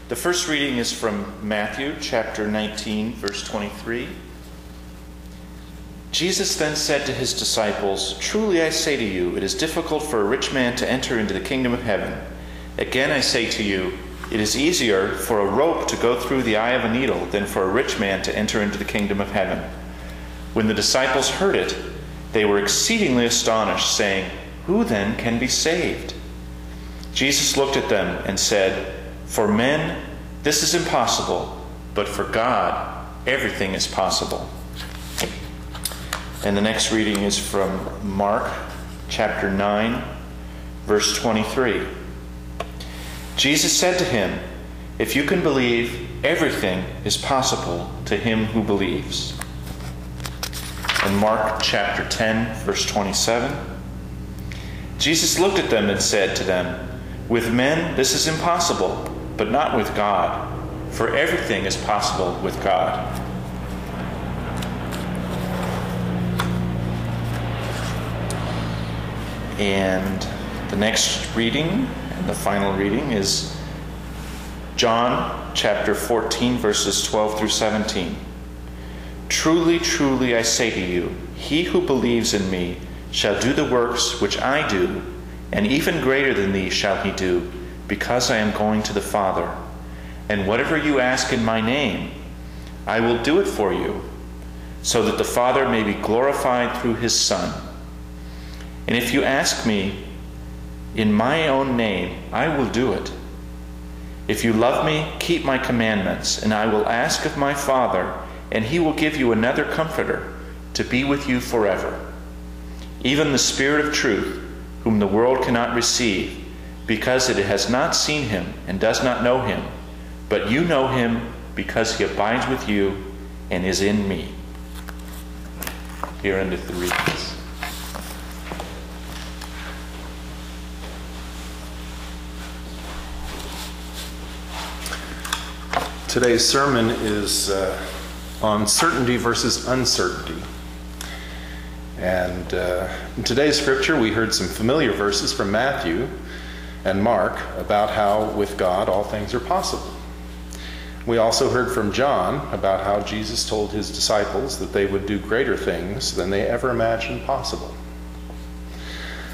The first reading is from Matthew chapter 19, verse 23. Jesus then said to his disciples, "Truly I say to you, it is difficult for a rich man to enter into the kingdom of heaven. Again I say to you, it is easier for a rope to go through the eye of a needle than for a rich man to enter into the kingdom of heaven." When the disciples heard it, they were exceedingly astonished, saying, "Who then can be saved?" Jesus looked at them and said, "For men, this is impossible, but for God, everything is possible." And the next reading is from Mark chapter 9, verse 23. Jesus said to him, "If you can believe, everything is possible to him who believes." And Mark chapter 10, verse 27. Jesus looked at them and said to them, "With men this is impossible, but not with God, for everything is possible with God." And the next reading, and the final reading, is John chapter 14, verses 12 through 17. "Truly, truly, I say to you, he who believes in me shall do the works which I do, and even greater than these shall he do, because I am going to the Father. And whatever you ask in my name, I will do it for you, so that the Father may be glorified through his Son. And if you ask me in my own name, I will do it. If you love me, keep my commandments, and I will ask of my Father, and he will give you another Comforter to be with you forever, even the Spirit of truth, whom the world cannot receive, because it has not seen him and does not know him. But you know him, because he abides with you and is in me." Here endeth the readings. Today's sermon is on certainty versus uncertainty. And in today's scripture, we heard some familiar verses from Matthew and Mark about how with God all things are possible. We also heard from John about how Jesus told his disciples that they would do greater things than they ever imagined possible.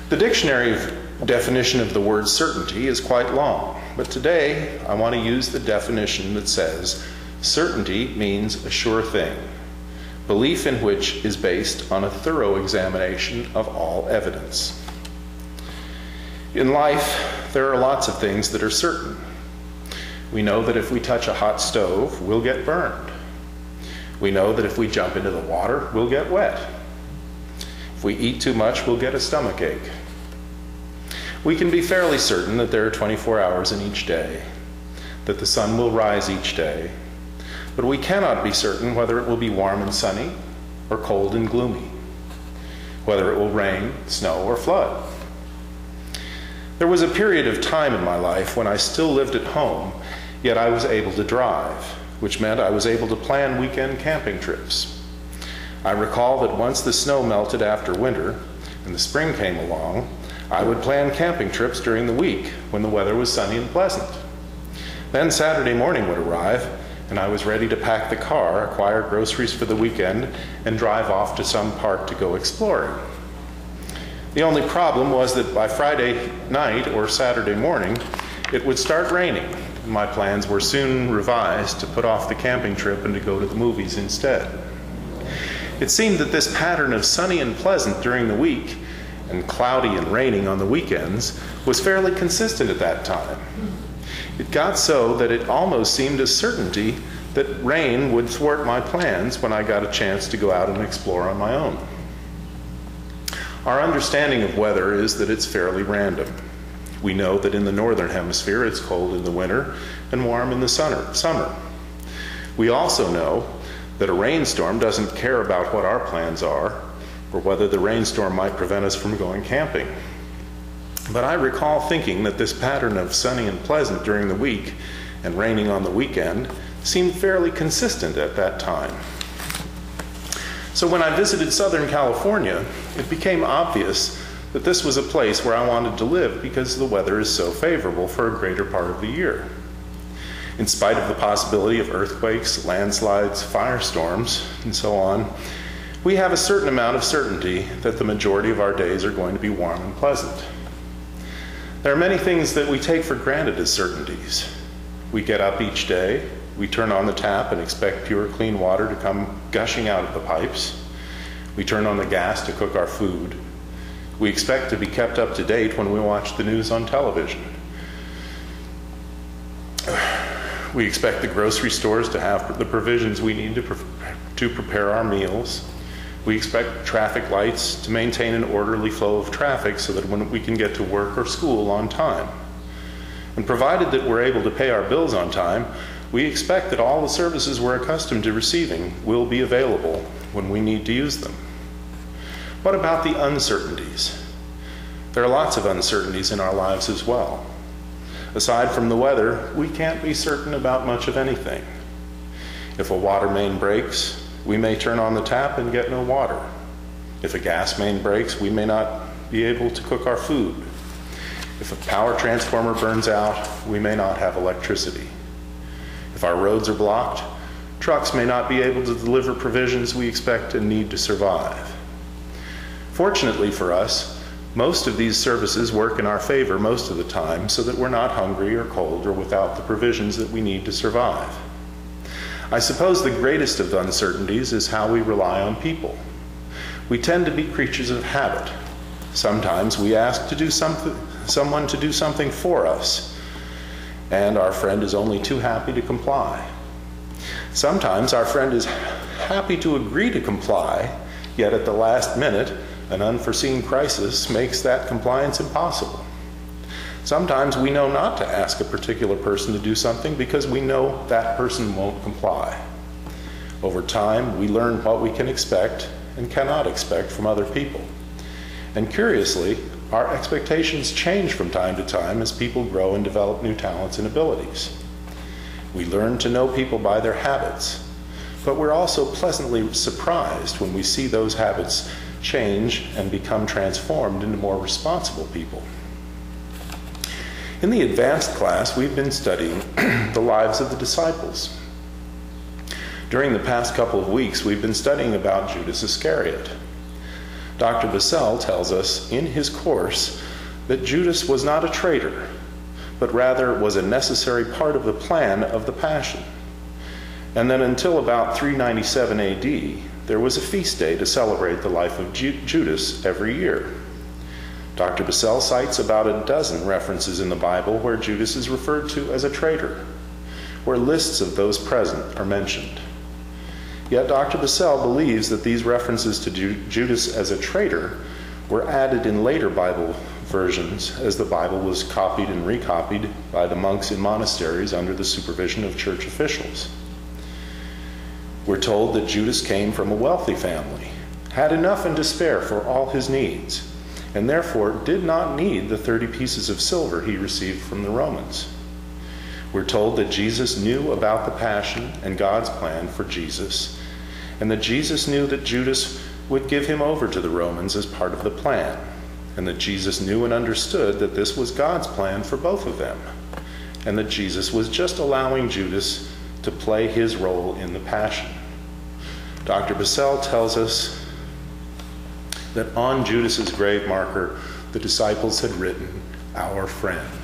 The dictionary definition of the word certainty is quite long, but today I want to use the definition that says certainty means a sure thing, belief in which is based on a thorough examination of all evidence. In life, there are lots of things that are certain. We know that if we touch a hot stove, we'll get burned. We know that if we jump into the water, we'll get wet. If we eat too much, we'll get a stomachache. We can be fairly certain that there are 24 hours in each day, that the sun will rise each day, but we cannot be certain whether it will be warm and sunny or cold and gloomy, whether it will rain, snow, or flood. There was a period of time in my life when I still lived at home, yet I was able to drive, which meant I was able to plan weekend camping trips. I recall that once the snow melted after winter and the spring came along, I would plan camping trips during the week when the weather was sunny and pleasant. Then Saturday morning would arrive, and I was ready to pack the car, acquire groceries for the weekend, and drive off to some park to go exploring. The only problem was that by Friday night or Saturday morning, it would start raining. My plans were soon revised to put off the camping trip and to go to the movies instead. It seemed that this pattern of sunny and pleasant during the week and cloudy and raining on the weekends was fairly consistent at that time. It got so that it almost seemed a certainty that rain would thwart my plans when I got a chance to go out and explore on my own. Our understanding of weather is that it's fairly random. We know that in the northern hemisphere it's cold in the winter and warm in the summer. We also know that a rainstorm doesn't care about what our plans are or whether the rainstorm might prevent us from going camping. But I recall thinking that this pattern of sunny and pleasant during the week and raining on the weekend seemed fairly consistent at that time. So when I visited Southern California, it became obvious that this was a place where I wanted to live because the weather is so favorable for a greater part of the year. In spite of the possibility of earthquakes, landslides, firestorms, and so on, we have a certain amount of certainty that the majority of our days are going to be warm and pleasant. There are many things that we take for granted as certainties. We get up each day, we turn on the tap and expect pure, clean water to come gushing out of the pipes. We turn on the gas to cook our food. We expect to be kept up to date when we watch the news on television. We expect the grocery stores to have the provisions we need to prepare our meals. We expect traffic lights to maintain an orderly flow of traffic so that when we can get to work or school on time. And provided that we're able to pay our bills on time, we expect that all the services we're accustomed to receiving will be available when we need to use them. What about the uncertainties? There are lots of uncertainties in our lives as well. Aside from the weather, we can't be certain about much of anything. If a water main breaks, we may turn on the tap and get no water. If a gas main breaks, we may not be able to cook our food. If a power transformer burns out, we may not have electricity. If our roads are blocked, trucks may not be able to deliver provisions we expect and need to survive. Fortunately for us, most of these services work in our favor most of the time so that we're not hungry or cold or without the provisions that we need to survive. I suppose the greatest of the uncertainties is how we rely on people. We tend to be creatures of habit. Sometimes we ask someone to do something for us, and our friend is only too happy to comply. Sometimes our friend is happy to agree to comply, yet at the last minute, an unforeseen crisis makes that compliance impossible. Sometimes we know not to ask a particular person to do something because we know that person won't comply. Over time, we learn what we can expect and cannot expect from other people. And curiously, our expectations change from time to time as people grow and develop new talents and abilities. We learn to know people by their habits, but we're also pleasantly surprised when we see those habits change and become transformed into more responsible people. In the advanced class, we've been studying the lives of the disciples. During the past couple of weeks, we've been studying about Judas Iscariot. Dr. Bassell tells us in his course that Judas was not a traitor, but rather was a necessary part of the plan of the Passion. And then until about 397 AD, there was a feast day to celebrate the life of Judas every year. Dr. Bassell cites about a dozen references in the Bible where Judas is referred to as a traitor, where lists of those present are mentioned. Yet Dr. Bassell believes that these references to Judas as a traitor were added in later Bible versions as the Bible was copied and recopied by the monks in monasteries under the supervision of church officials. We're told that Judas came from a wealthy family, had enough and to spare for all his needs, and therefore did not need the 30 pieces of silver he received from the Romans. We're told that Jesus knew about the Passion and God's plan for Jesus, and that Jesus knew that Judas would give him over to the Romans as part of the plan, and that Jesus knew and understood that this was God's plan for both of them, and that Jesus was just allowing Judas to play his role in the Passion. Dr. Bassell tells us that on Judas's grave marker, the disciples had written, "Our friend."